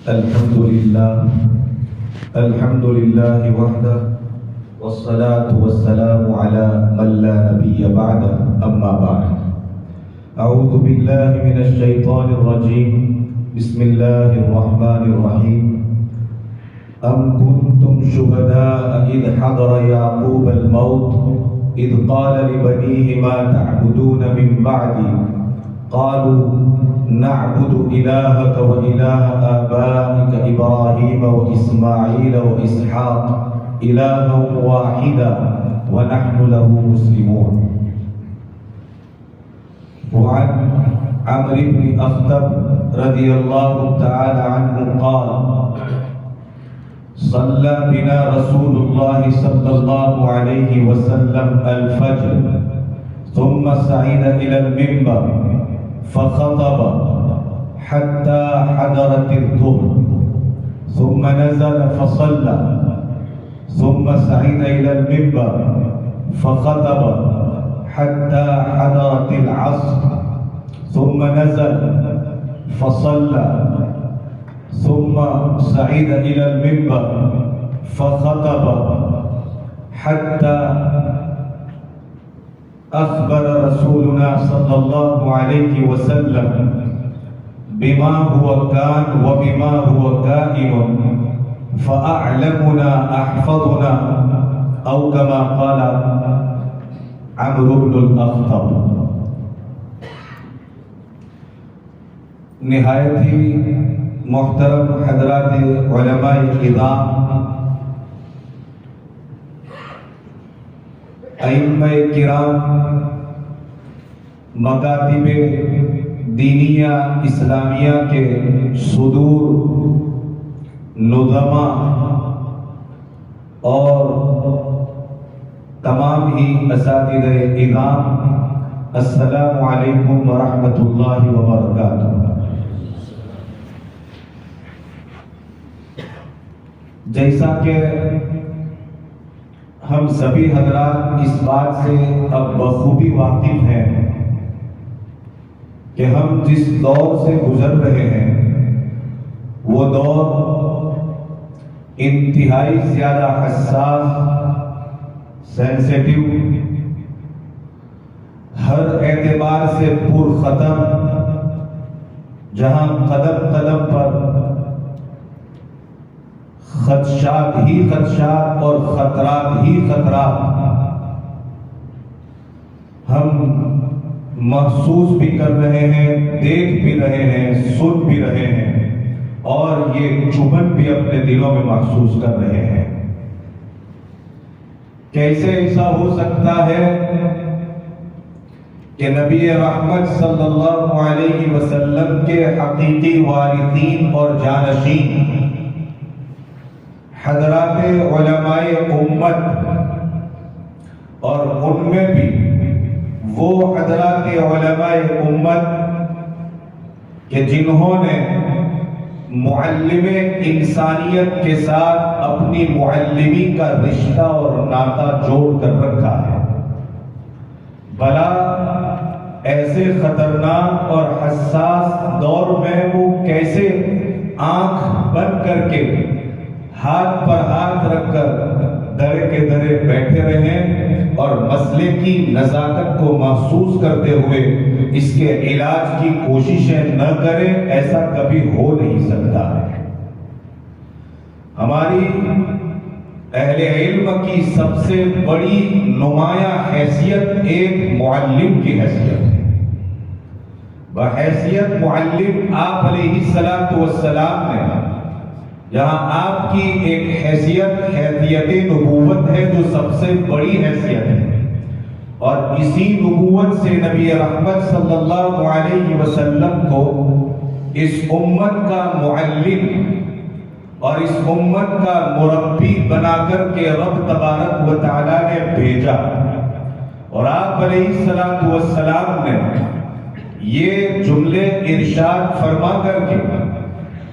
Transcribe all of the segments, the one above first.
الحمد لله وحده والصلاة والسلام على من لا نبي بعده أما بعد أعوذ بالله من الشيطان الرجيم بسم الله الرحمن الرحيم أم كنتم شهداء إذ حضر يعقوب الموت إذ قال لبنيه ما تعبدون من بعدي قالوا نعبد إلهك وإله آبائك إبراهيم وإسماعيل وإسحاق إلها واحدا ونحن له مسلمون. وعن عمرو بن أخطب رضي الله تعالى عنه قال صلى بنا رسول الله صلى الله عليه وسلم الفجر ثم صعد إلى المنبر فخطب حتى حضرت الظهر ثم نزل فصلى ثم صعد إلى المنبر فخطب حتى حضرت العصر ثم نزل فصلى ثم صعد إلى المنبر فخطب حتى أخبر رسولنا صلى الله عليه وسلم بما هو كان وبما هو كائن فأعلمنا أحفظنا أو كما قال عمرو بن الأخطب. نہایت ہی محترم حضرات علماء کرام، ائمہ کرام، مکاتب دینیہ اسلامیہ کے صدور، نظما اور تمام ہی اساتذہ اعظام، السلام علیکم ورحمۃ اللہ وبرکاتہ. جیسا کہ ہم سبھی حضرات اس بات سے اب بخوبی واقف ہیں کہ ہم جس دور سے گزر رہے ہیں وہ دور انتہائی زیادہ حساس، سینسیٹیو، ہر اعتبار سے پر خطر، جہاں قدم قدم پر خدشات ہی خدشات اور خطرات ہی خطرات ہم محسوس بھی کر رہے ہیں، دیکھ بھی رہے ہیں، سن بھی رہے ہیں، اور یہ چبھن بھی اپنے دلوں میں محسوس کر رہے ہیں. کیسے ایسا ہو سکتا ہے کہ نبی رحمت صلی اللہ علیہ وسلم کے حقیقی وارثین اور جانشین حضرات علماء امت، اور ان میں بھی وہ حضرات علماء امت کہ جنہوں نے معلم انسانیت کے ساتھ اپنی معلمی کا رشتہ اور ناطہ جوڑ کر رکھا ہے، بھلا ایسے خطرناک اور حساس دور میں وہ کیسے آنکھ بند کر کے، ہاتھ پر ہاتھ رکھ کر درے کے درے بیٹھے رہیں اور مسئلے کی نزاکت کو محسوس کرتے ہوئے اس کے علاج کی کوششیں نہ کریں؟ ایسا کبھی ہو نہیں سکتا ہے. ہماری اہل علم کی سب سے بڑی نمایاں حیثیت ایک معلم کی حیثیت ہے. بحیثیت معلم آپ علیہ السلام نے، جہاں آپ کی ایک حیثیت نبوت ہے جو سب سے بڑی حیثیت ہے، اور اسی نبوت سے نبی رحمت صلی اللہ علیہ وسلم کو اس امت کا معلم اور اس امت کا مربی بنا کر کے رب تبارک و تعالی نے بھیجا. اور آپ علیہ السلام نے یہ جملے ارشاد فرما کر کے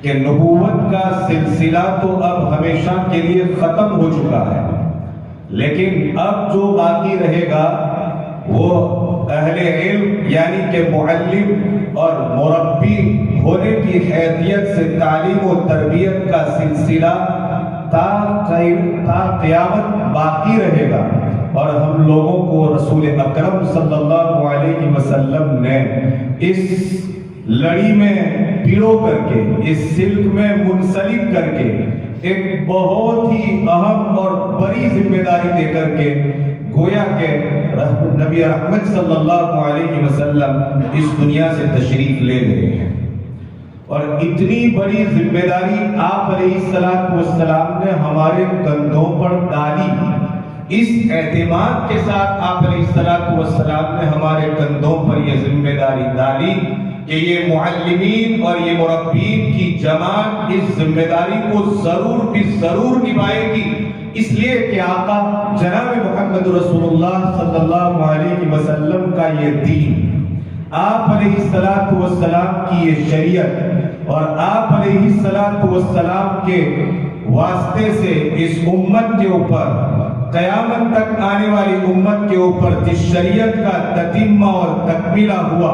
کہ نبوت کا سلسلہ تو اب ہمیشہ کے لیے ختم ہو چکا ہے، لیکن اب جو باقی رہے گا وہ اہل علم یعنی کہ معلم اور مربی ہونے کی حیثیت سے تعلیم و تربیت کا سلسلہ تا قیامت باقی رہے گا، اور ہم لوگوں کو رسول اکرم صلی اللہ علیہ وسلم نے اس لڑی میں پیرو کر کے، اس سلک میں منسلک کر کے ایک بہت ہی اہم اور بڑی ذمہ داری دے کر کے گویا کہ نبی رحمت صلی اللہ علیہ وسلم اس دنیا سے تشریف لے گئے ہیں، اور اتنی بڑی ذمہ داری آپ علیہ السلام نے ہمارے کندھوں پر ڈالی۔ اس اعتماد کے ساتھ آپ علیہ السلام نے ہمارے کندھوں پر یہ ذمہ داری ڈالی کہ یہ معلمین اور یہ مربین کی جماعت اس ذمہ داری کو ضرور نبھائے گی، اس لیے کہ آقا جناب محمد رسول اللہ صلی اللہ علیہ وسلم کا یہ دین، آپ علیہ السلام کی یہ شریعت اور آپ علیہ السلام کے واسطے سے اس امت کے اوپر، قیامت تک آنے والی امت کے اوپر جس شریعت کا تتمہ اور تکمیلہ ہوا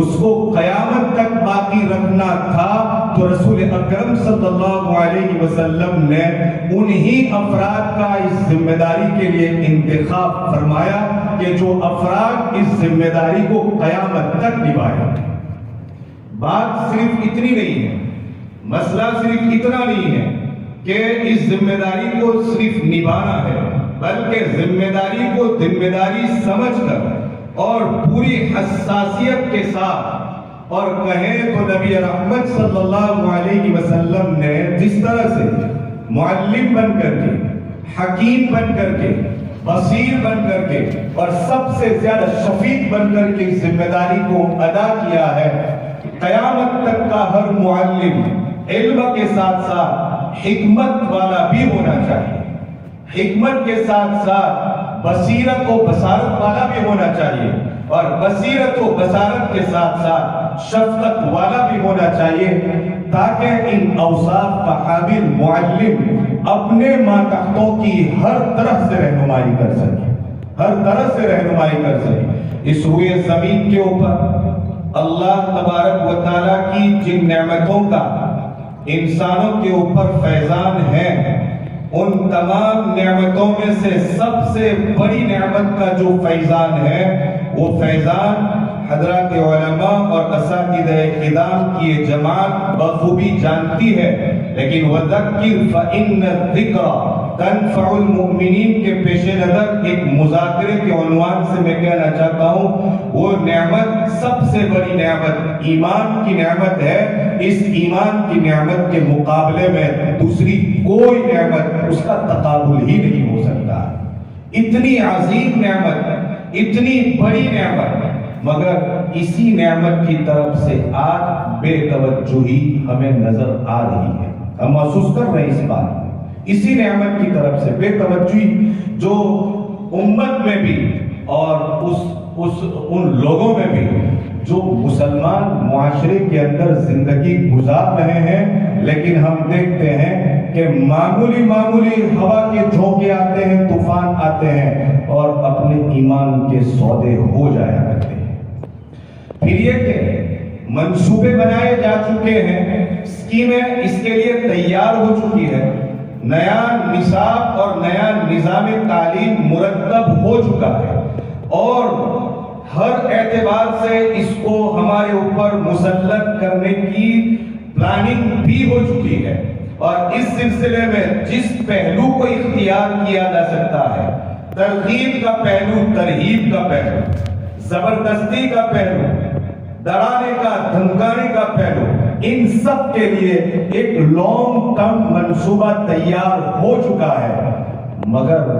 اس کو قیامت تک باقی رکھنا تھا، تو رسول اکرم صلی اللہ علیہ وسلم نے انہی افراد کا اس ذمہ داری کے لیے انتخاب فرمایا کہ جو افراد اس ذمہ داری کو قیامت تک نبھائیں۔ بات صرف اتنی نہیں ہے، مسئلہ صرف اتنا نہیں ہے کہ اس ذمہ داری کو صرف نبھانا ہے، بلکہ ذمہ داری کو ذمہ داری سمجھ کر اور پوری حساسیت کے ساتھ، اور کہیں تو نبی رحمت صلی اللہ علیہ وسلم نے جس طرح سے معلم بن کر کے، حکیم بن کر کے، بصیر بن کر کے اور سب سے زیادہ شفیق بن کر کے اس ذمہ داری کو ادا کیا ہے، قیامت تک کا ہر معلم علم کے ساتھ ساتھ حکمت والا بھی ہونا چاہیے، حکمت کے ساتھ ساتھ بصیرت و بصارت والا بھی ہونا چاہیے، اور بصیرت و بصارت کے ساتھ ساتھ شفقت والا بھی ہونا چاہیے، تاکہ ان اوصاف کا حامل معلم اپنے ماتحتوں کی ہر طرح سے رہنمائی کر سکے، ہر طرح سے رہنمائی کر سکے۔ اس روئے زمین کے اوپر اللہ تبارک و تعالیٰ کی جن نعمتوں کا انسانوں کے اوپر فیضان ہے، ان تمام نعمتوں میں سے سب سے بڑی نعمت کا جو فیضان ہے وہ فیضان حضرات علماء اور اساتذہ کرام کی یہ جماعت بخوبی جانتی ہے، لیکن وَذَكِّرْ فَإِنَّ الذِّكْرَ تَنفَعُ الْمُؤْمِنِينَ کے پیش نظر ایک مذاکرے کے عنوان سے میں کہنا چاہتا ہوں، وہ نعمت سب سے بڑی نعمت ایمان کی نعمت ہے۔ اس ایمان کی نعمت کے مقابلے میں دوسری کوئی نعمت اس کا تقابل ہی نہیں ہو سکتا۔ اتنی عظیم نعمت، اتنی بڑی نعمت، مگر اسی نعمت کی طرف سے آج بے توجہی ہمیں نظر آ رہی ہے، ہم محسوس کر رہے ہیں اس بات میں، اسی نعمت کی طرف سے بے توجہی جو امت میں بھی اور ان لوگوں میں بھی جو مسلمان معاشرے کے اندر زندگی گزار رہے ہیں، لیکن ہم دیکھتے ہیں کہ معمولی ہوا کے جھونکے آتے ہیں، طوفان آتے ہیں اور اپنے ایمان کے سودے ہو جایا کرتے ہیں۔ پھر یہ کہ منصوبے بنائے جا چکے ہیں، اسکیمیں اس کے لیے تیار ہو چکی ہے، نیا نصاب اور نیا نظام تعلیم مرتب ہو چکا ہے، اور ہر اعتبار سے اس کو ہمارے اوپر مسلط کرنے کی پلاننگ بھی ہو چکی ہے، اور اس سلسلے میں جس پہلو کو اختیار کیا جا سکتا ہے، ترغیب کا پہلو، ترہیب کا پہلو، زبردستی کا پہلو، ڈرانے کا، دھمکانے کا پہلو، ان سب کے لیے ایک لانگ ٹرم منصوبہ تیار ہو چکا ہے، مگر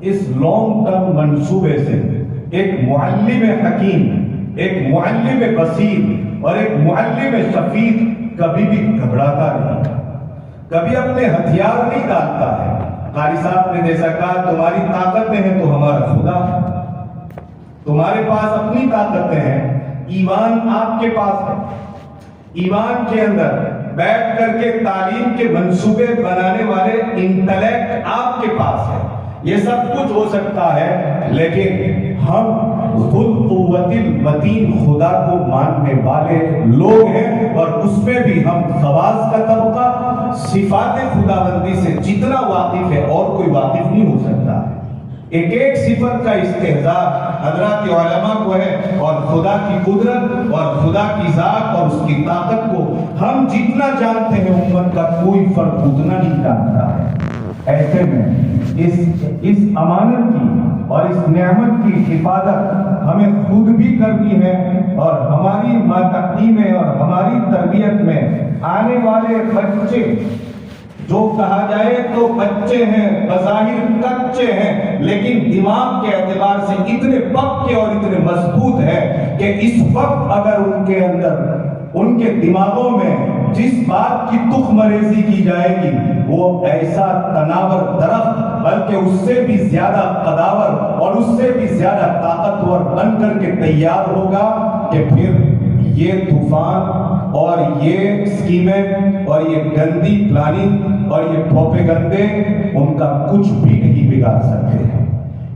اس لانگ ٹرم منصوبے سے ایک معلم حکیم، ایک معلم بصیر اور ایک معلم شفیق کبھی بھی گھبراتا نہیں، کبھی اپنے ہتھیار نہیں ڈالتا ہے۔ قاری صاحب نے جیسا کہا، تمہاری طاقتیں ہیں تو ہمارا خدا ہے، تمہارے پاس اپنی طاقتیں ہیں، ایمان آپ کے پاس ہے، ایمان کے اندر بیٹھ کر کے تعلیم کے منصوبے بنانے والے انٹلیکٹ آپ کے پاس ہے، یہ سب کچھ ہو سکتا ہے، لیکن ہم ذو القوت المتین خدا کو ماننے والے لوگ ہیں، اور اس میں بھی ہم خواص کا طبقہ صفات خداوندی سے جتنا واقف ہے اور کوئی واقف نہیں ہو سکتا ہے۔ ایک ایک صفت کا استحضاء حضرات علماء کو ہے، اور خدا کی قدرت اور خدا کی ذات اور اس کی طاقت کو ہم جتنا جانتے ہیں امت کا کوئی فرد اتنا نہیں جانتا ہے۔ ایسے میں اس امانت کی اور اس نعمت کی حفاظت ہمیں خود بھی کرنی ہے، اور ہماری ماتحتی میں اور ہماری تربیت میں آنے والے بچے، جو کہا جائے تو بچے ہیں، بظاہر کچے ہیں، لیکن دماغ کے اعتبار سے اتنے پکے اور اتنے مضبوط ہے کہ اس وقت اگر ان کے اندر، ان کے دماغوں میں جس بات کی تخم ریزی کی جائے گی، وہ ایسا تناور درخت بلکہ اس سے بھی زیادہ قداور اور اس سے بھی زیادہ طاقتور بن کر کے تیار ہوگا، کہ پھر یہ طوفان اور یہ اسکیمیں اور یہ گندی پلاننگ اور یہ پروپیگنڈے ان کا کچھ بھی نہیں بگاڑ سکتے ہیں۔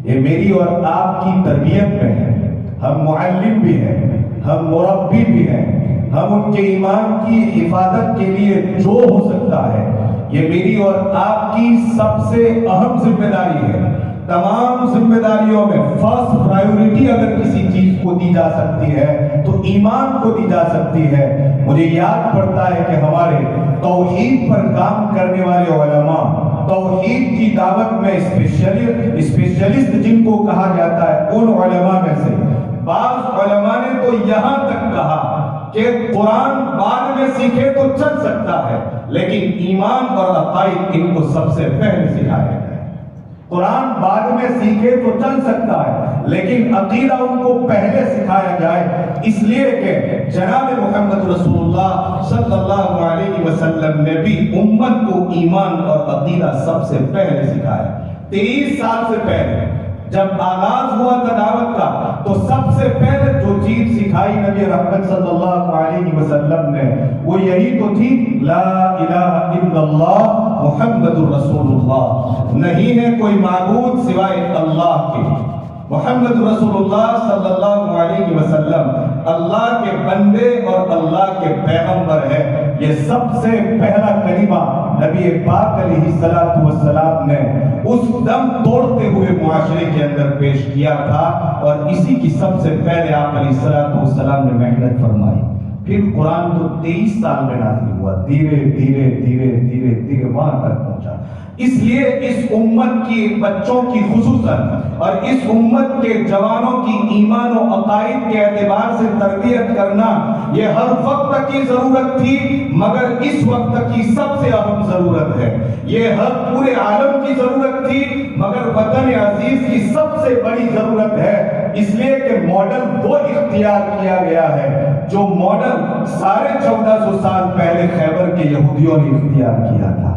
یہ میری اور آپ کی تربیت میں ہے، ہم معلم بھی ہیں، ہم مربی بھی ہیں، ہم ان کے ایمان کی حفاظت کے لیے جو ہو سکتا ہے، یہ میری اور آپ کی سب سے اہم ذمہ داری ہے۔ تمام ذمہ داریوں میں فرسٹ پرائیورٹی اگر کسی چیز کو دی جا سکتی ہے تو ایمان کو دی جا سکتی ہے۔ مجھے یاد پڑتا ہے کہ ہمارے توحید پر کام کرنے والے علماء، توحید کی دعوت میں اسپیشلسٹ جن کو کہا جاتا ہے، ان علماء میں سے بعض علماء نے تو یہاں تک کہا کہ قرآن بعد میں سیکھے تو چل سکتا ہے، لیکن ایمان اور عقائد ان کو سب سے پہلے سکھایا گیا۔ قرآن بعد میں سیکھے تو چل سکتا ہے، لیکن عقیدہ ان کو پہلے سکھایا جائے، اس لیے کہ جناب محمد رسول اللہ صلی اللہ علیہ وسلم نے بھی امت کو ایمان اور عقیدہ سب سے پہلے سکھایا۔ 23 سال سے پہلے جب آغاز ہوا تھا دعوت کا، تو سب سے پہلے جو چیز سکھائی نبی رحمت صلی اللہ علیہ وسلم نے، وہ یہی تو تھی، لا الہ الا اللہ محمد رسول اللہ، نہیں ہے کوئی معبود سوائے اللہ کے۔ محمد رسول اللہ صلی اللہ علیہ وسلم اللہ کے بندے اور اللہ کے پیغمبر ہے۔ یہ سب سے پہلا کلمہ نبی پاک علیہ السلام نے اس دم توڑتے ہوئے معاشرے کے اندر پیش کیا تھا، اور اسی کی سب سے پہلے آپ علیہ السلام نے محنت فرمائی۔ پھر قرآن تو 23 سال میں نازل ہوا، دھیرے دھیرے دھیرے دھیرے دھیرے وہاں تک پہنچا۔ اس لیے اس امت کی بچوں کی خصوصاً اور اس امت کے جوانوں کی ایمان و عقائد کے اعتبار سے تربیت کرنا یہ ہر وقت کی ضرورت تھی، مگر اس وقت کی سب سے اہم ضرورت ہے۔ یہ ہر پورے عالم کی ضرورت تھی، مگر وطن عزیز کی سب سے بڑی ضرورت ہے، اس لیے کہ ماڈل وہ اختیار کیا گیا ہے جو ماڈل 1450 سال پہلے خیبر کے یہودیوں نے اختیار کیا تھا۔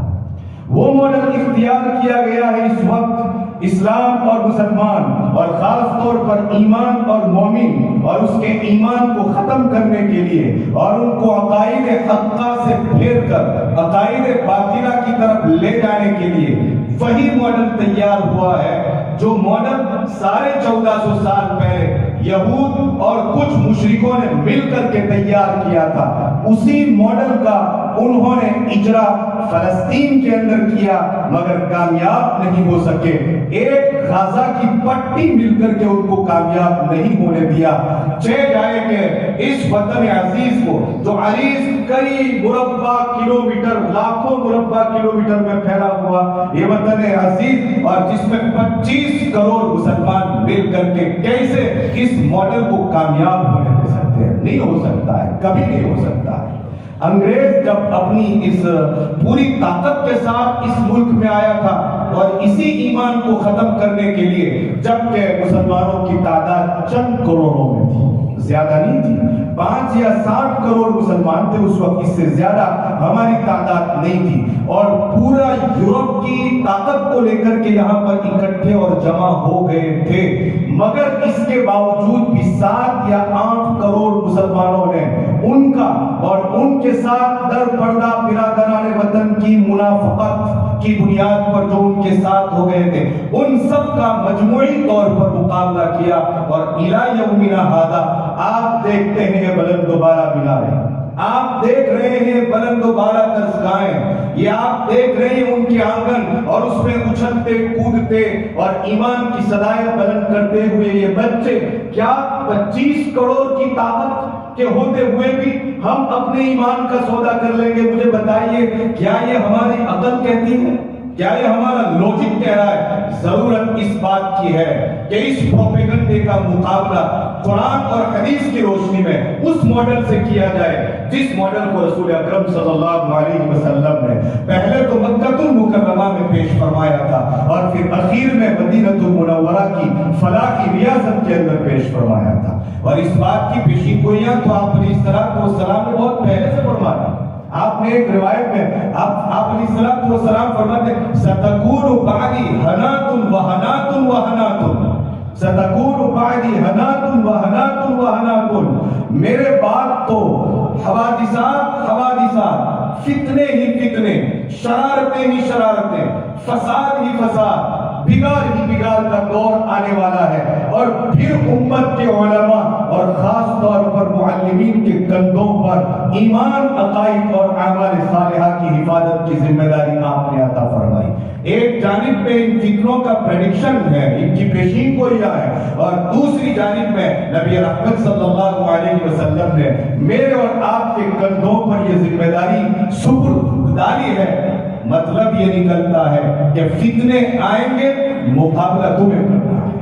وہ ماڈل اختیار کیا گیا ہے اس وقت اسلام اور مسلمان، اور خاص طور پر ایمان اور مومن، اور اس کے ایمان کو ختم کرنے کے لیے اور ان کو عقائد حقہ سے پھیر کر عقائد باطلہ کی طرف لے جانے کے لیے وہی ماڈل تیار ہوا ہے جو ماڈل 1450 سال پہلے یہود اور کچھ مشرکوں نے مل کر کے تیار کیا تھا۔ اسی ماڈل کا انہوں نے اجرا فلسطین کے اندر کیا، مگر کامیاب نہیں ہو سکے۔ ایک غزہ کی پٹی مل کر کے ان کو کامیاب نہیں ہونے دیا۔ چہ جائے کہ اس وطن عزیز کو جو عریض کئی مربع کلومیٹر، لاکھوں مربع کلومیٹر میں پھیلا ہوا یہ وطن عزیز، اور جس میں 25 کروڑ مسلمان مل کر کے کیسے اس ماڈل کو کامیاب ہونے دے سکتے ہیں؟ نہیں ہو سکتا ہے، کبھی نہیں ہو سکتا ہے۔ انگریز جب اپنی اس پوری طاقت کے ساتھ اس ملک میں آیا تھا، اور اسی ایمان کو ختم کرنے کے لیے، جبکہ مسلمانوں کی تعداد چند کروڑوں میں تھی، زیادہ نہیں تھی، 5 یا 7 کروڑ مسلمان تھے اس وقت، اس سے زیادہ ہماری تعداد نہیں تھی، اور پورا یورپ کی طاقت کو لے کر کے یہاں پر اکٹھے اور جمع ہو گئے تھے، مگر اس کے باوجود بھی 7 یا 8 کروڑ مسلمانوں نے ان کا اور ان کے ساتھ در پردہ برادران وطن کی منافقت کی بنیاد پر جو ان کے ساتھ ہو گئے تھے، ان سب کا مجموعی طور پر مقابلہ کیا، اور الی یومنا ھذا آپ دیکھتے ہیں یہ بلند و بالا میناریں، آپ دیکھ رہے ہیں بلند و بالا درسگاہیں، یہ آپ دیکھ رہے ہیں ان کے آنگن، اور اس میں اچھلتے کودتے اور ایمان کی صدائیں بلند کرتے ہوئے یہ بچے، کیا 25 کروڑ کی طاقت کے ہوتے ہوئے بھی ہم اپنے ایمان کا سودا کر لیں گے؟ مجھے بتائیے، کیا یہ ہماری عقل کہتی ہے؟ کیا یہ ہمارا لوجک کہہ رہا ہے؟ ضرورت اس بات کی ہے کہ اس پروپیگنڈے کا مقابلہ قرآن اور حدیث کی روشنی میں اس ماڈل سے کیا جائے جس ماڈل کو رسول اکرم صلی اللہ علیہ وسلم نے پہلے تو مکہ المکرمہ میں پیش فرمایا تھا، اور پھر اخیر میں مدینہ المنورہ کی فلاحی ریاست کے اندر پیش فرمایا تھا۔ اور اس بات کی پیشین گوئیاں تو آپ علیہ السلام نے بہت پہلے سے فرمایا۔ آپ نے ایک روایت میں آپ علیہ السلام فرماتے ہیں ستکون بعدی حنات وحنات وحنات، ستکون بعدی حنات وحنات وحنات، میرے بعد تو حوادثات فتنے ہی فتنے، شرارتیں ہی شرارتیں، فساد ہی فساد، بگاڑ ہی بگاڑ کا دور آنے والا ہے، اور پھر امت کے علماء اور خاص طور پر معلمین کے کندھوں پر ایمان، عقائد اور اعمال صالحہ کی حفاظت کی ذمہ داری آپ نے عطا فرمائی۔ ایک جانب پہ ان فتنوں کا پریڈکشن ہے، ان کی پیشین گوئیاں ہے، اور دوسری جانب میں نبی رحمت صلی اللہ علیہ وسلم نے میرے اور آپ کے کندھوں پر یہ ذمہ داری سپرد ڈالی ہے۔ مطلب یہ نکلتا ہے کہ فتنے آئیں گے، مقابلہ تمہیں کرنا ہے،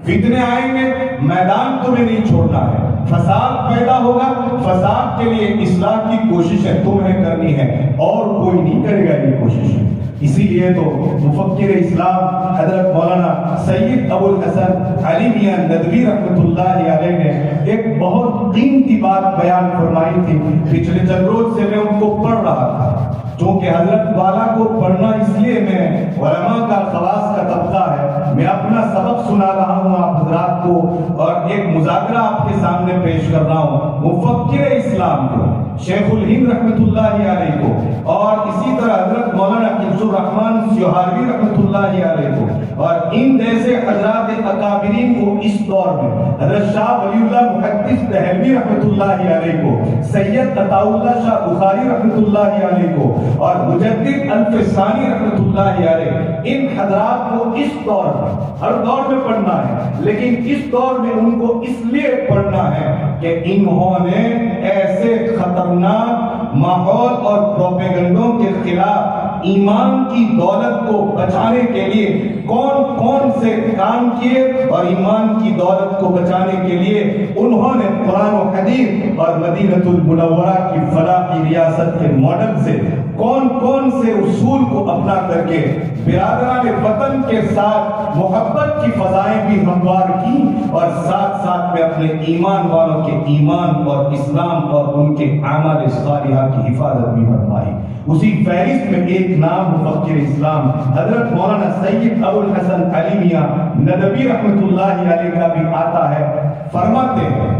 فتنے آئیں گے، میدان تمہیں نہیں چھوڑنا ہے، فساد پیدا ہوگا، فساد کے لیے اصلاح کی کوششیں تمہیں کرنی ہے، اور کوئی نہیں کرے گا یہ کوششیں۔ اسی لیے تو مفکر اسلام حضرت مولانا سید ابو الحسن علی میاں ندوی رحمۃ اللہ علیہ نے ایک بہت قیمتی بات بیان فرمائی تھی۔ پچھلے چند روز سے میں ان کو پڑھ رہا تھا، چونکہ حضرت والا کو پڑھنا اس لیے میں علماء کا خواص کا طبقہ ہے، میں اپنا سبق سنا رہا ہوں آپ حضرات کو، اور ایک مذاکرہ آپ کے سامنے پیش کر رہا ہوں مفکر اسلام کو، شیخ الہند رحمۃ اللہ علیہ کو، اور اسی طرح حضرت مولانا حفظ الرحمن سیوہاروی رحمۃ اللہ علیہ کو، اور ان جیسے حضرات اکابرین کو اس دور میں، حضرت شاہ ولی اللہ محدث دہلوی رحمۃ اللہ علیہ کو، سید عطا اللہ شاہ بخاری رحمۃ اللہ علیہ کو، اور مجدد الفسانی رحمۃ اللہ علیہ، ان حضرات کو اس دور میں، ہر دور میں پڑھنا ہے، لیکن اس دور میں ان کو اس لیے پڑھنا ہے کہ انہوں نے ایسے خطرناک ماحول اور پروپیگنڈوں کے خلاف ایمان کی دولت کو بچانے کے لیے کون کون سے کام کیے، اور ایمان کی دولت کو بچانے کے لیے انہوں نے قرآن و حدیث اور مدینہ المنورہ کی فلاحی ریاست کے ماڈل سے کون کون سے اصول کو اپنا کر کے برادران وطن کے ساتھ محبت کی فضائیں بھی ہموار کی، اور ساتھ ساتھ میں اپنے ایمان والوں کے ایمان اور اسلام اور ان کے اعمال صالحہ کی حفاظت بھی فرمائی۔ اسی فہرست میں ایک نام مفکر اسلام حضرت مولانا سید ابو الحسن علی میاں ندوی رحمۃ اللہ علیہ کا بھی آتا ہے۔ فرماتے ہیں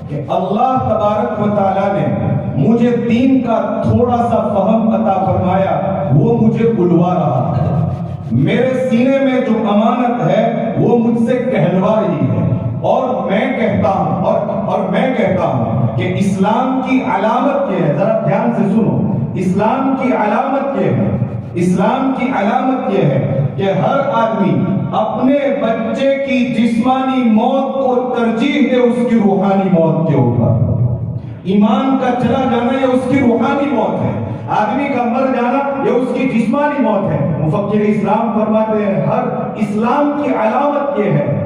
کہ اللہ تبارک و تعالیٰ نے مجھے دین کا تھوڑا سا فہم عطا فرمایا، وہ مجھے بلوا رہا ہے، میرے سینے میں جو امانت ہے وہ مجھ سے کہلوا رہی ہے، اور میں کہتا ہوں کہ اسلام کی علامت یہ ہے، ذرا دھیان سے سنو، اسلام کی علامت یہ ہے، اسلام کی علامت یہ ہے کہ ہر آدمی اپنے بچے کی جسمانی موت کو ترجیح دے اس کی روحانی موت کے اوپر۔ ایمان کا چلا جانا یہ اس کی روحانی موت ہے، آدمی کا مر جانا یہ اس کی جسمانی موت ہے۔ مفکر اسلام فرماتے ہیں ہر اسلام کی علامت یہ ہے،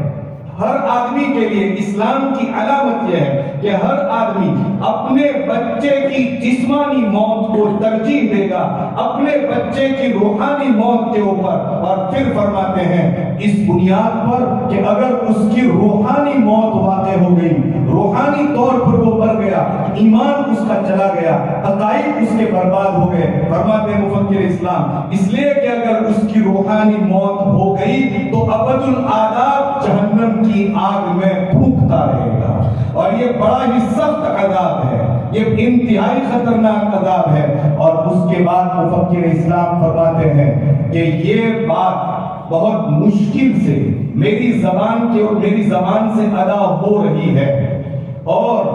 ہر آدمی کے لیے اسلام کی علامت یہ ہے کہ ہر آدمی اپنے بچے کی جسمانی موت کو ترجیح دے گا اپنے بچے کی روحانی موت کے اوپر، اور پھر فرماتے ہیں اس بنیاد پر کہ اگر اس کی روحانی موت واقع ہو گئی، روحانی طور پر وہ مر گیا، ایمان اس کا چلا گیا، عقائد اس کے برباد ہو گئے، فرماتے ہیں مفکر اسلام اس لیے کہ اگر اس کی روحانی موت ہو گئی تو ابد الآداب جہنم کی آگ میں پھونکتا رہے گا، اور یہ بڑا ہی سخت عذاب ہے۔ یہ انتہائی خطرناک عذاب ہے۔ اور اس کے بعد مفکر اسلام فرماتے ہیں کہ یہ بات بہت مشکل سے میری زبان سے ادا ہو رہی ہے، اور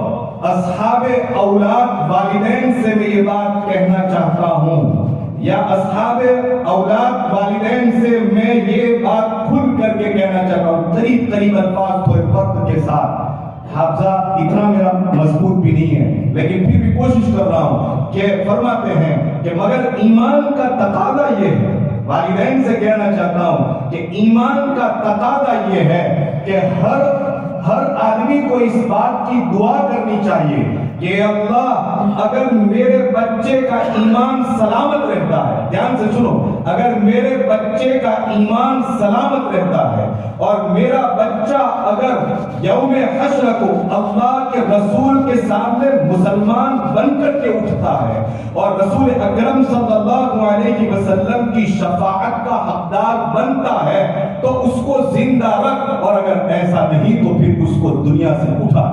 اصحاب اولاد والدین سے میں یہ بات کہنا چاہتا ہوں، یا اصحاب اولاد والدین سے میں یہ بات کھل کر کے کہنا چاہتا ہوں، قریب الفاظ تھوڑے فرق کے ساتھ۔ حافظہ اتنا میرا مضبوط بھی نہیں ہے، لیکن پھر بھی کوشش کر رہا ہوں کہ فرماتے ہیں کہ مگر ایمان کا تقاضا یہ ہے، والدین سے کہنا چاہتا ہوں کہ ایمان کا تقاضا یہ ہے کہ ہر آدمی کو اس بات کی دعا کرنی چاہیے کہ اللہ اگر میرے بچے کا ایمان سلامت رہتا ہے، دھیان سے سنو، اگر میرے بچے کا ایمان سلامت رہتا ہے اور میرا بچہ اگر یوم حشر کو اللہ کے رسول کے سامنے مسلمان بن کر کے اٹھتا ہے اور رسول اکرم صلی اللہ علیہ وسلم کی شفاعت کا حقدار بنتا ہے تو اس کو زندہ رکھ، اور اگر ایسا نہیں تو پھر اس کو دنیا سے اٹھا۔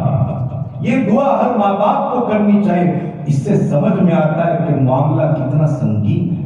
یہ دعا ہر ماں باپ کو کرنی چاہیے۔ اس سے سمجھ میں آتا ہے کہ معاملہ کتنا سنگین ہے۔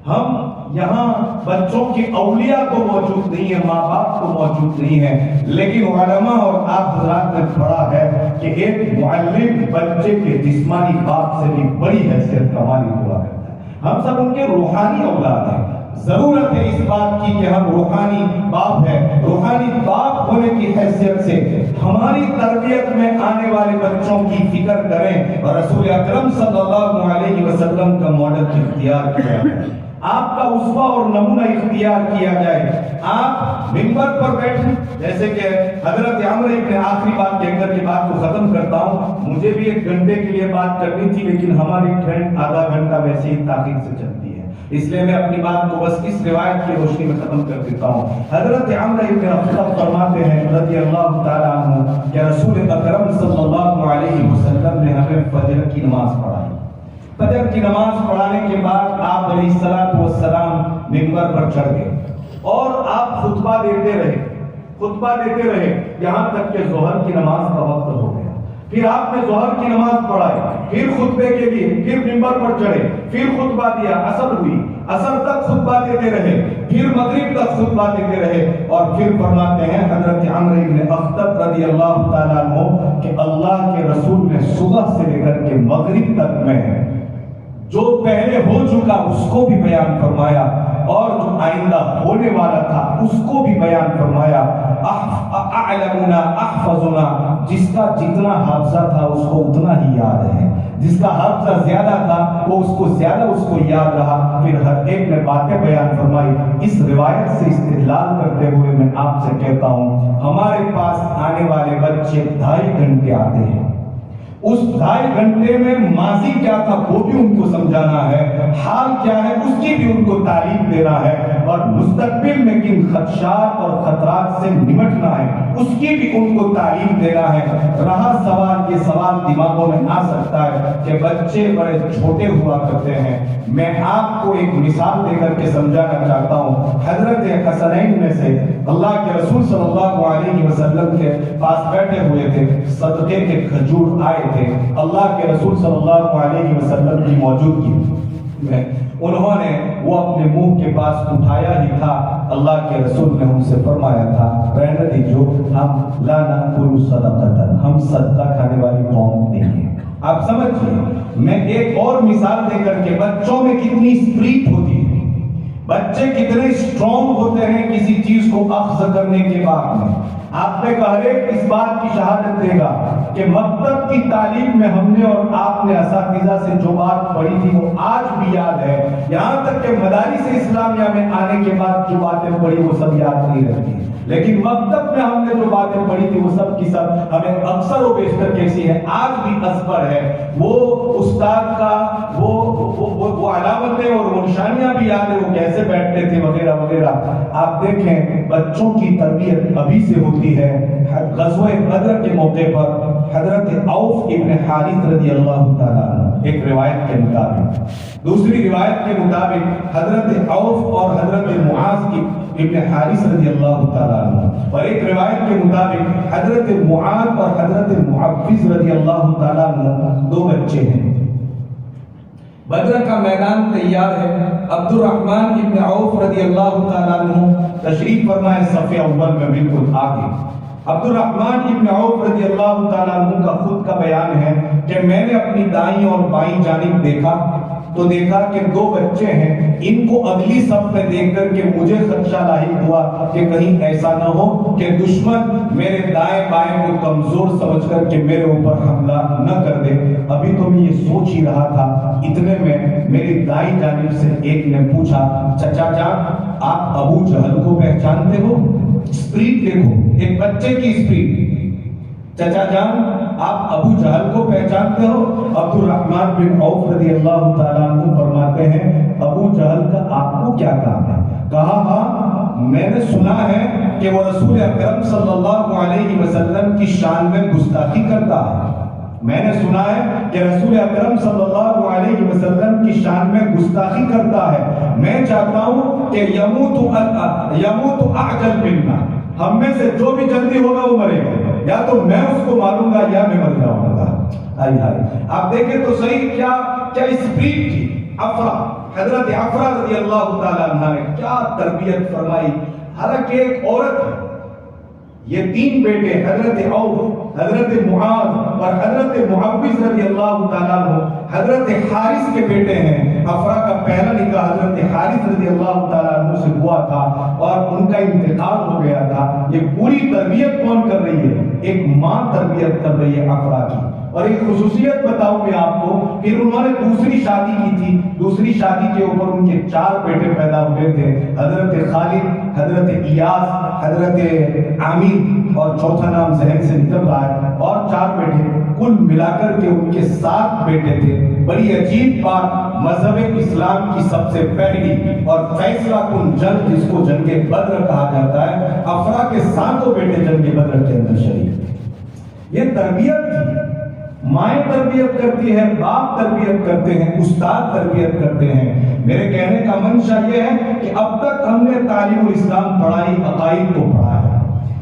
ہم یہاں بچوں کے اولیاء تو موجود نہیں ہیں، ماں باپ تو موجود نہیں ہیں، لیکن علماء اور آپ حضرات نے پڑھا ہے کہ ایک معلم بچے کے جسمانی باپ سے بھی بڑی حیثیت کمالی ہوا کرتا ہے۔ ہم سب ان کے روحانی اولاد ہیں۔ ضرورت ہے اس بات کی کہ ہم روحانی باپ ہیں، روحانی باپ ہونے کی حیثیت سے ہماری تربیت میں آنے والے بچوں کی فکر کریں اور رسول اکرم صلی اللہ علیہ وسلم کا ماڈل اختیار کیا جائے، آپ کا اسوہ اور نمونہ اختیار کیا جائے۔ آپ منبر پر بیٹھیں، جیسے کہ حضرت عمرو ابن آخری بات کہہ کر کے بات کو ختم کرتا ہوں، مجھے بھی 1 گھنٹے کے لیے بات کرنی تھی لیکن ہماری ٹرین آدھا گھنٹہ ویسے ہی تاخیر سے چلتی ہے، اس لیے میں اپنی بات کو بس اس روایت کی روشنی میں ختم کر دیتا ہوں۔ حضرت عمرو ابن خطاب فرماتے ہیں رضی اللہ تعالیٰ عنہ کہ رسول اکرم صلی اللہ علیہ وسلم نے ہمیں فجر کی نماز پڑھائی۔ فجر کی نماز پڑھانے کے بعد آپ علیہ السلام منبر پر چڑھ گئے اور آپ خطبہ دیتے رہے یہاں تک کہ ظہر کی نماز کا وقت ہو گیا۔ پھر آپ نے ظہر کی نماز پڑھائی، پھر خطبے کے لیے پھر منبر پر چڑھے، پھر خطبہ دیا، عصر ہوئی، عصر تک خطبہ دیتے رہے، پھر مغرب تک خطبہ دیتے رہے، اور پھر فرماتے ہیں حضرت عمرو بن اخطب رضی اللہ تعالیٰ عنہ کہ اللہ کے رسول نے صبح سے لے کر کے مغرب تک میں جو پہلے ہو چکا اس کو بھی بیان فرمایا اور جو آئندہ ہونے والا تھا اس کو بھی بیان فرمایا۔ اعلمنا احفظنا، جس کا جتنا حافظہ تھا اس کو اتنا ہی یاد ہے، جس کا حافظہ زیادہ تھا وہ اس کو زیادہ اس کو یاد رہا۔ پھر ہر ایک نے باتیں بیان فرمائی۔ اس روایت سے استدلال کرتے ہوئے میں آپ سے کہتا ہوں، ہمارے پاس آنے والے بچے 2.5 گھنٹے آتے ہیں، اس 2.5 گھنٹے میں ماضی کیا تھا وہ بھی ان کو سمجھانا ہے، حال کیا ہے اس کی بھی ان کو تعلیم دینا ہے، اور مستقبل میں کن خدشات اور خطرات سے نمٹنا ہے اس کی بھی ان کو تعلیم دینا ہے۔ رہا سوال، یہ سوال دماغوں میں آ سکتا ہے کہ بچے بڑے چھوٹے ہوا کرتے ہیں، میں آپ کو ایک مثال دے کر کے سمجھانا چاہتا ہوں۔ حضرت حسنین میں سے اللہ کے رسول صلی اللہ علیہ وسلم کے پاس بیٹھے ہوئے تھے، صدقے کے کھجور آئے تھے، اللہ کے رسول صلی اللہ علیہ وسلم کی موجودگی میں انہوں نے وہ اپنے منہ کے پاس اٹھایا ہی تھا، اللہ کے رسول نے ان سے فرمایا تھا رہنے دیجو، ہم لا نأکل صدقۃ، ہم صدقہ کھانے والی قوم نہیں ہیں۔ آپ سمجھئے، میں ایک اور مثال دے کر کے بچوں میں کتنی اسپرٹ ہوتی ہے، بچے کتنے اسٹرانگ ہوتے ہیں کسی چیز کو اخذ کرنے کے بعد میں۔ آپ نے ہر ایک اس بات کی شہادت دے گا کہ مکتب کی تعلیم میں ہم نے اور آپ نے اساتذہ سے جو بات پڑھی تھی وہ آج بھی یاد ہے، یہاں تک کہ مدارس اسلامیہ میں آنے کے بعد جو باتیں پڑھی وہ سب یاد نہیں رہتی، لیکن مکتب میں ہم نے جو باتیں پڑھی تھی وہ سب کی سب ہمیں اکثر و بیشتر کیسی ہے آج بھی ازبر ہے۔ وہ استاد کا وہ علامتیں اور وہ نشانیاں بھی یاد ہے، وہ کیسے بیٹھتے تھے وغیرہ وغیرہ۔ آپ دیکھیں بچوں کی تربیت ابھی سے ہوتی ہے۔ غزوہ بدر کے موقع پر حضرت عوف ابن حارث رضی اللہ تعالیٰ عنہ، ایک روایت کے مطابق، دوسری روایت کے مطابق حضرت عوف اور حضرت معاذ کی ابن حارث رضی اللہ تعالیٰ عنہ، اور ایک روایت کے مطابق حضرت معاذ اور حضرت معوذ رضی اللہ تعالیٰ عنہ 2 بچے ہیں۔ بدر کا میدان تیار ہے، عبد الرحمن ابن عوف رضی اللہ تعالیٰ عنہ تشریف فرمائے صف اول میں بالکل آگے۔ عبد الرحمن ابن عوف رضی اللہ تعالیٰ عنہ کا خود کا بیان ہے کہ میں نے اپنی دائیں اور بائیں جانب دیکھا تو دیکھا کہ 2 بچے ہیں، ان کو اگلی صف میں دیکھ کر کے مجھے خدشہ لاحق ہوا کہ کہیں ایسا نہ ہو کہ دشمن میرے دائیں بائیں کو کمزور سمجھ کر کے میرے اوپر حملہ نہ کر دے۔ ابھی تو میں یہ سوچ ہی رہا تھا، اتنے میں میری دائیں جانب سے ایک نے پوچھا، چچا جان آپ ابو جہل کو پہچانتے ہو؟ اسپرٹ دیکھو، ایک بچے کی اسپرٹ۔ چچا جان آپ ابو جہل کو پہچانتے ہو؟ عبد الرحمن بن عوف رضی اللہ تعالیٰ عنہ فرماتے ہیں ابو جہل کا آپ کو کیا کام ہے؟ کہا ہاں میں نے سنا ہے کہ وہ رسول اکرم صلی اللہ علیہ وسلم کی شان میں گستاخی کرتا ہے۔ میں نے سنا ہے کہ رسول اکرم صلی اللہ علیہ وسلم کی شان میں گستاخی کرتا ہے۔ میں چاہتا ہوں کہ یموت اعجل منا، ہم میں سے جو بھی جلدی ہوگا وہ مرے گا، یا تو میں اس کو ماروں گا یا میں مر جاؤں گا۔ آپ دیکھیں تو صحیح کیا اسپرٹ تھی افرا، حضرت افرا رضی اللہ تعالیٰ عنہ نے کیا تربیت فرمائی۔ حالانکہ ایک عورت ہے، یہ 3 بیٹے حضرت عوف، حضرت معاذ اور حضرت معوذ رضی اللہ تعالیٰ عنہ حضرت حارث کے بیٹے ہیں۔ افرا کا پہلا نکاح حضرت حارث رضی اللہ تعالیٰ عنہ سے ہوا تھا اور ان کا انتقال ہو گیا تھا۔ یہ پوری تربیت کون کر رہی ہے؟ ایک ماں تربیت کر رہی ہے افرا کی۔ اور ایک خصوصیت بتاؤں میں آپ کو، پھر انہوں نے دوسری شادی کی تھی، دوسری شادی کے اوپر ان کے 4 بیٹے پیدا ہوئے تھے، حضرت خالد، حضرت ایاس، حضرت عامر اور چوتھا نام ذہن سے نکل رہا ہے، اور 4 بیٹے، کل ملا کر کے ان کے 7 بیٹے تھے۔ بڑی عجیب بات، مذہب اسلام کی سب سے پہلی اور فیصلہ کن جنگ جس کو جنگ بدر کہا جاتا ہے، افرا کے 7 بیٹے جنگ بدر کے اندر شریک۔ یہ تربیت تھی، مائیں تربیت کرتی ہے، باپ تربیت کرتے ہیں، استاد تربیت کرتے ہیں۔ میرے کہنے کا منشا یہ ہے کہ اب تک ہم نے تعلیم الاسلام پڑھائی، عقائد کو پڑھایا،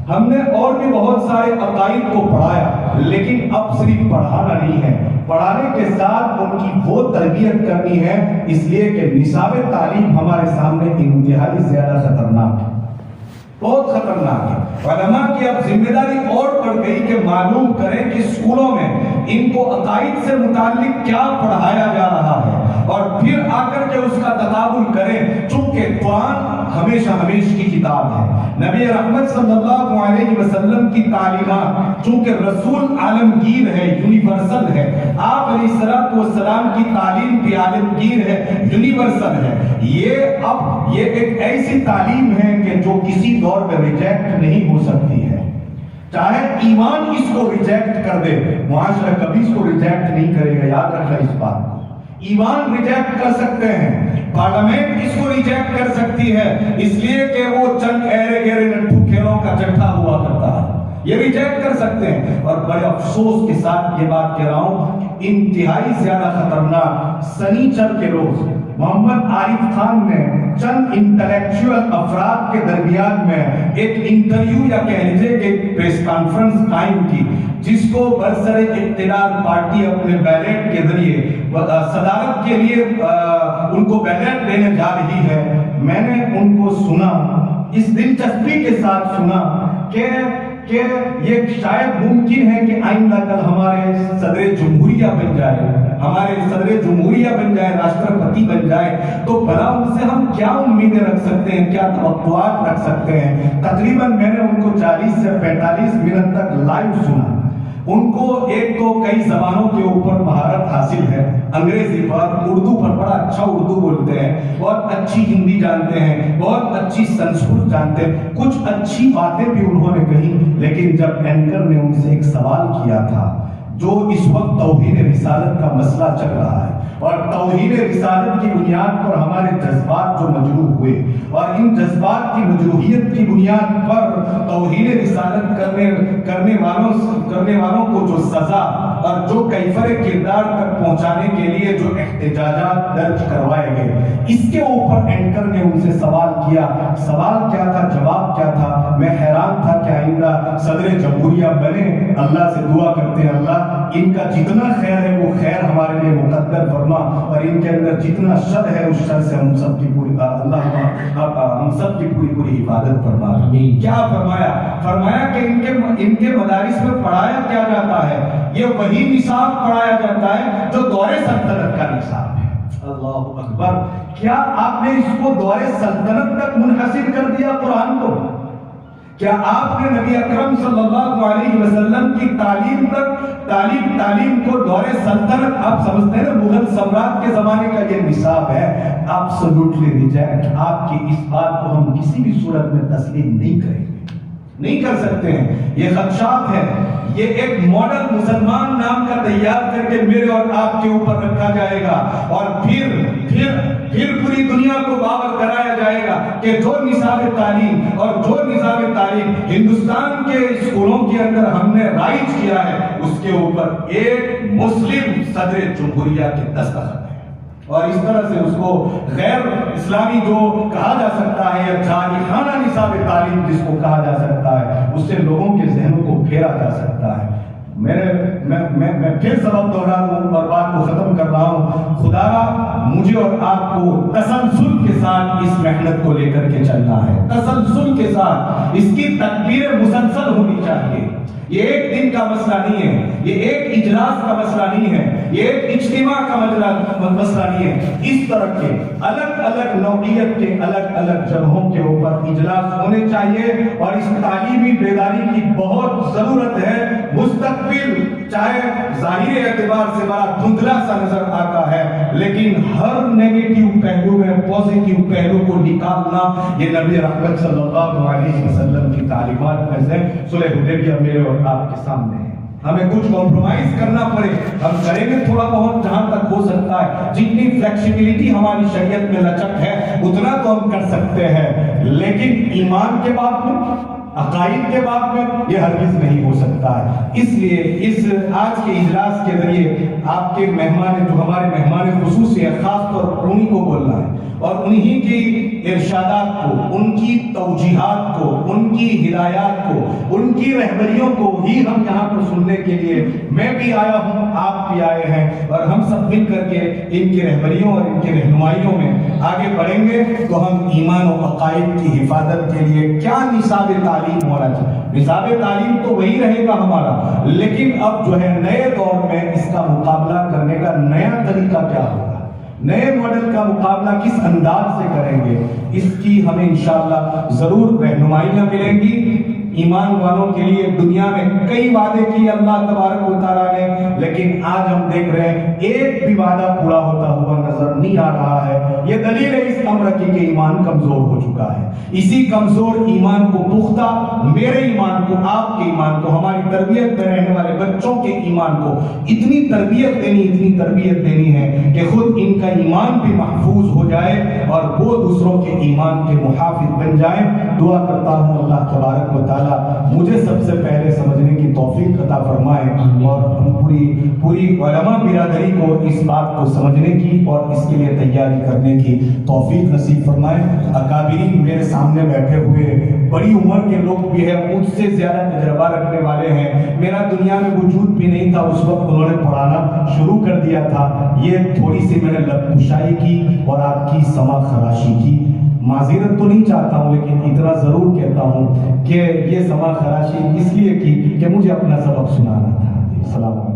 ہم نے اور بھی بہت سارے عقائد کو پڑھایا، لیکن اب صرف پڑھانا نہیں ہے، پڑھانے کے ساتھ ان کی وہ تربیت کرنی ہے، اس لیے کہ نصاب تعلیم ہمارے سامنے انتہائی زیادہ خطرناک ہے، بہت خطرناک ہے۔ علماء کی اب ذمہ داری اور پڑ گئی کہ معلوم کریں کہ اسکولوں میں ان کو عقائد سے متعلق کیا پڑھایا جا رہا ہے، اور پھر آ کر کے اس کا تقابل کریں، چونکہ قرآن ہمیشہ ہمیش کی کتاب ہے، نبی رحمت صلی اللہ علیہ وسلم کی تعلیمات چونکہ رسول عالمگیر ہے، یونیورسل ہے، آپ علیہ السلام کی تعلیم بھی عالمگیر ہے، یونیورسل ہے۔ یہ ایک ایسی تعلیم ہے کہ جو کسی دور میں ریجیکٹ نہیں ہو سکتی ہے، چاہے ایمان اس کو ریجیکٹ کر دے، معاشرہ کبھی اس کو ریجیکٹ نہیں کرے گا، یاد رکھنا اس بات کو۔ ایمان ریجیکٹ کر سکتے ہیں، پارلیمنٹ اس کو ریجیکٹ کر سکتی ہے، اس لیے کہ وہ چند ایرے گیرے نٹھو کھیلوں کا جٹھا ہوا کرتا ہے، یہ ریجیکٹ کر سکتے ہیں۔ اور بڑے افسوس کے ساتھ یہ بات کہہ رہا ہوں، انتہائی زیادہ خطرناک سنیچر کے روز محمد عارف خان نے چند انٹلیکچوئل افراد کے درمیان میں ایک انٹرویو یا کہہ لیجیے کہ ایک پریس کانفرنس قائم کی، جس کو برسر اقتدار پارٹی اپنے بیلٹ کے ذریعے صدارت کے لیے ان کو بیلٹ دینے جا رہی ہے۔ میں نے ان کو سنا، اس دلچسپی کے ساتھ سنا کہ یہ شاید ممکن ہے کہ آئندہ کل ہمارے صدر جمہوریہ بن جائے، راشٹرپتی بن جائے، تو بھلا ان سے ہم کیا امیدیں رکھ سکتے ہیں، کیا توقعات رکھ سکتے ہیں۔ تقریباً میں نے ان کو 40 سے 45 منٹ تک لائیو سنا۔ ان کو ایک تو کئی زبانوں کے اوپر مہارت حاصل ہے، انگریزی پر، اردو پر بڑا اچھا اردو بولتے ہیں، بہت اچھی ہندی جانتے ہیں، بہت اچھی سنسکرت جانتے ہیں، کچھ اچھی باتیں بھی انہوں نے کہی۔ لیکن جب اینکر نے ان سے ایک سوال کیا تھا، جو اس وقت توہین رسالت کا مسئلہ چل رہا ہے، اور توحید رسالت کی بنیاد پر ہمارے جذبات جو مجروح ہوئے اور ان جذبات کی مجروحیت کی بنیاد پر توحید رسالت کرنے والوں کو جو سزا اور جو کیفر کردار تک پہنچانے کے لیے جو احتجاجات درج کروائے گئے، اس کے اوپر اینکر نے ان سے سوال کیا۔ سوال کیا تھا، جواب کیا تھا؟ میں حیران تھا کہ آئندہ صدر جمہوریہ بنے، اللہ سے دعا کرتے ہیں اللہ ان کا جتنا خیر ہے وہ خیر ہمارے لیے مقدر فرما، اور ان کے اندر جتنا شر ہے اس شر سے ہم سب کی پوری حفاظت فرما۔ کیا فرمایا کہ ان کے مدارس میں پڑھایا کیا جاتا ہے، یہ وہی نصاب پڑھایا جاتا ہے جو دور سلطنت کا نصاب ہے۔ اللہ اکبر! کیا آپ نے اس کو دور سلطنت تک منحصر کر دیا قرآن کو؟ کیا آپ نے نبی اکرم صلی اللہ علیہ وسلم کی تعلیم کو دور سلطنت، آپ سمجھتے ہیں نا مغل سمراٹ کے زمانے کا یہ نصاب ہے، absolutely reject۔ آپ کی اس بات کو ہم کسی بھی صورت میں تسلیم نہیں کریں گے، نہیں کر سکتے ہیں۔ یہ خدشات ہے، یہ ایک ماڈل مسلمان نام کا تیار کر کے میرے اور آپ کے اوپر رکھا جائے گا، اور پھر پوری دنیا کو باور کرایا جائے گا کہ جو نصاب تعلیم اور جو نظام تعلیم ہندوستان کے اسکولوں کے اندر ہم نے رائج کیا ہے، اس کے اوپر ایک مسلم صدر جمہوریہ کے دستخط ہے، اور اس طرح سے اس کو غیر اسلامی جو کہا جا سکتا ہے یا جارحانہ نصاب تعلیم جس کو کہا جا سکتا ہے، اس سے لوگوں کے ذہنوں کو پھیرا جا سکتا ہے۔ میں پھر سبب دوہرا دوں اور بات کو ختم کر رہا ہوں۔ خدا مجھے اور آپ کو تسلسل کے ساتھ اس محنت کو لے کر کے چلنا ہے، تسلسل کے ساتھ اس کی تکبیر مسلسل ہونی چاہیے۔ یہ ایک دن کا مسئلہ نہیں ہے، یہ ایک اجلاس کا مسئلہ نہیں ہے، یہ ایک اجتماع کا مسئلہ نہیں ہے۔ اس طرح کے الگ الگ نوعیت کے الگ الگ جگہوں کے اوپر اجلاس ہونے چاہیے، اور اس تعلیمی بیداری کی بہت ضرورت ہے۔ مستقبل چاہے ظاہری اعتبار سے بڑا دھندلا سا نظر آتا ہے، لیکن ہر نیگیٹو پہلو میں پوزیٹو پہلو کو نکالنا یہ نبی رحمت صلی اللہ علیہ وسلم کی تعلیمات میں سے۔ صلح حدیبیہ میرے اور آپ کے سامنے ہے، ہمیں کچھ کمپرومائز کرنا پڑے ہم کریں گے تھوڑا بہت جہاں تک ہو سکتا ہے، جتنی فلیکسیبلٹی ہماری شریعت میں لچک ہے اتنا تو ہم کر سکتے ہیں، لیکن ایمان کے باب میں، عقائد کے باب میں یہ ہرگز نہیں ہو سکتا ہے۔ اس لیے اس آج کے اجلاس کے ذریعے آپ کے مہمان جو ہمارے مہمان خصوصی ہے، خاص طور پر انہی کو بولنا ہے، اور انہی کی ارشادات کو، ان کی توجیہات کو، ان کی ہدایات کو، ان کی رہبریوں کو ہی ہم یہاں پر سننے کے لیے میں بھی آیا ہوں، آپ بھی آئے ہیں، اور ہم سب مل کر کے ان کی رہبریوں اور ان کی رہنمائیوں میں آگے بڑھیں گے تو ہم ایمان و عقائد کی حفاظت کے لیے کیا نصاب تعلیم ہونا چاہیے۔ نصاب تعلیم تو وہی رہے گا ہمارا، لیکن اب جو ہے نئے دور میں اس کا مقابلہ کرنے کا نیا طریقہ کیا ہوگا، نئے ماڈل کا مقابلہ کس انداز سے کریں گے، اس کی ہمیں انشاءاللہ ضرور رہنمائیاں ملیں گی۔ ایمان والوں کے لیے دنیا میں کئی وعدے کیے اللہ تبارک و تعالیٰ نے، لیکن آج ہم دیکھ رہے ہیں ایک بھی وعدہ پورا ہوتا ہوا نظر نہیں آ رہا ہے۔ یہ دلیل ہے اس امر کی کہ ایمان کمزور ہو چکا ہے۔ اسی کمزور ایمان کو پختہ، میرے ایمان کو، آپ کے ایمان کو، ہماری تربیت میں رہنے والے بچوں کے ایمان کو اتنی تربیت دینی ہے کہ خود ان کا ایمان بھی محفوظ ہو جائے اور وہ دوسروں کے ایمان کے محافظ بن جائیں۔ دعا کرتا ہوں اللہ تبارک و تعالیٰ مجھے سب سے پہلے سمجھنے کی توفیق عطا فرمائے، اور ہم پوری علماء برادری کو اس بات کو سمجھنے کی اور اس کے لیے تیاری کرنے کی توفیق نصیب فرمائے۔ اکابرین میرے سامنے بیٹھے ہوئے بڑی عمر کے لوگ بھی ہیں، مجھ سے زیادہ تجربہ رکھنے والے ہیں، میرا دنیا میں وجود بھی نہیں تھا اس وقت انہوں نے پڑھانا شروع کر دیا تھا۔ یہ تھوڑی سی میں نے لب کشائی کی اور آپ کی سما خراشی کی، معذرت تو نہیں چاہتا ہوں لیکن اتنا ضرور کہتا ہوں کہ یہ سما خراشی اس لیے کی کہ مجھے اپنا سبق سنانا تھا۔ السلام علیکم۔